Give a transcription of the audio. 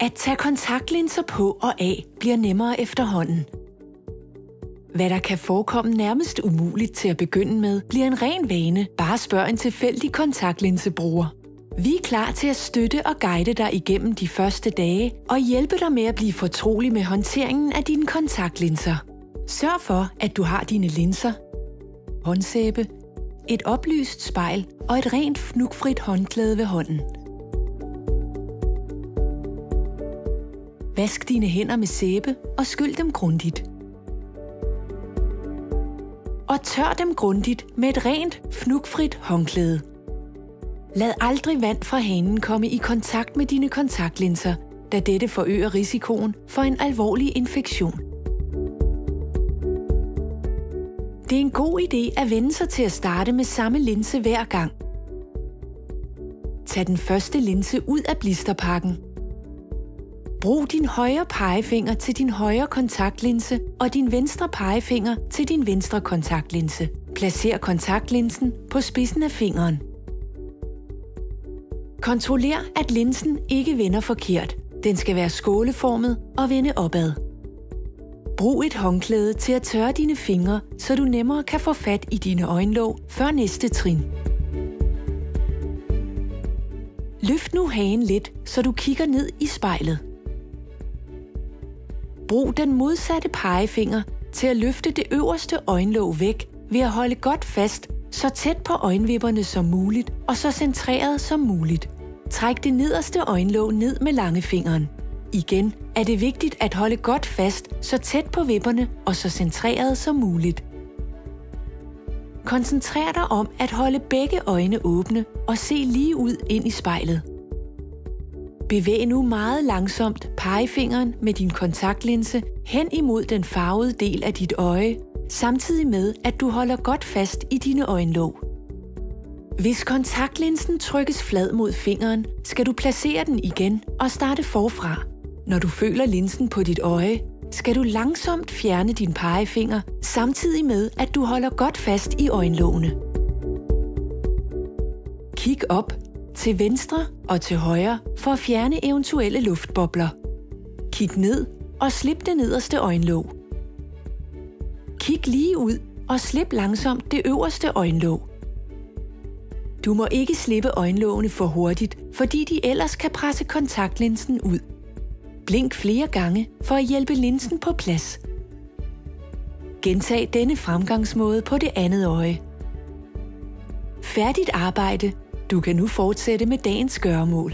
At tage kontaktlinser på og af bliver nemmere efterhånden. Hvad der kan forekomme nærmest umuligt til at begynde med, bliver en ren vane. Bare spørg en tilfældig kontaktlinsebruger. Vi er klar til at støtte og guide dig igennem de første dage og hjælpe dig med at blive fortrolig med håndteringen af dine kontaktlinser. Sørg for, at du har dine linser, håndsæbe, et oplyst spejl og et rent fnugfrit håndklæde ved hånden. Vask dine hænder med sæbe og skyld dem grundigt. Og tør dem grundigt med et rent, fnugfrit håndklæde. Lad aldrig vand fra hanen komme i kontakt med dine kontaktlinser, da dette forøger risikoen for en alvorlig infektion. Det er en god idé at vende sig til at starte med samme linse hver gang. Tag den første linse ud af blisterpakken. Brug din højre pegefinger til din højre kontaktlinse og din venstre pegefinger til din venstre kontaktlinse. Placer kontaktlinsen på spidsen af fingeren. Kontroller, at linsen ikke vender forkert. Den skal være skåleformet og vende opad. Brug et håndklæde til at tørre dine fingre, så du nemmere kan få fat i dine øjenlåg før næste trin. Løft nu hagen lidt, så du kigger ned i spejlet. Brug den modsatte pegefinger til at løfte det øverste øjenlåg væk ved at holde godt fast, så tæt på øjenvipperne som muligt og så centreret som muligt. Træk det nederste øjenlåg ned med langefingeren. Igen er det vigtigt at holde godt fast, så tæt på vipperne og så centreret som muligt. Koncentrer dig om at holde begge øjne åbne og se lige ud ind i spejlet. Bevæg nu meget langsomt pegefingeren med din kontaktlinse hen imod den farvede del af dit øje, samtidig med at du holder godt fast i dine øjenlåg. Hvis kontaktlinsen trykkes flad mod fingeren, skal du placere den igen og starte forfra. Når du føler linsen på dit øje, skal du langsomt fjerne din pegefinger, samtidig med at du holder godt fast i øjenlågene. Kig op, til venstre og til højre for at fjerne eventuelle luftbobler. Kig ned og slip det nederste øjenlåg. Kig lige ud og slip langsomt det øverste øjenlåg. Du må ikke slippe øjenlågene for hurtigt, fordi de ellers kan presse kontaktlinsen ud. Blink flere gange for at hjælpe linsen på plads. Gentag denne fremgangsmåde på det andet øje. Færdigt arbejde. Du kan nu fortsætte med dagens gøremål.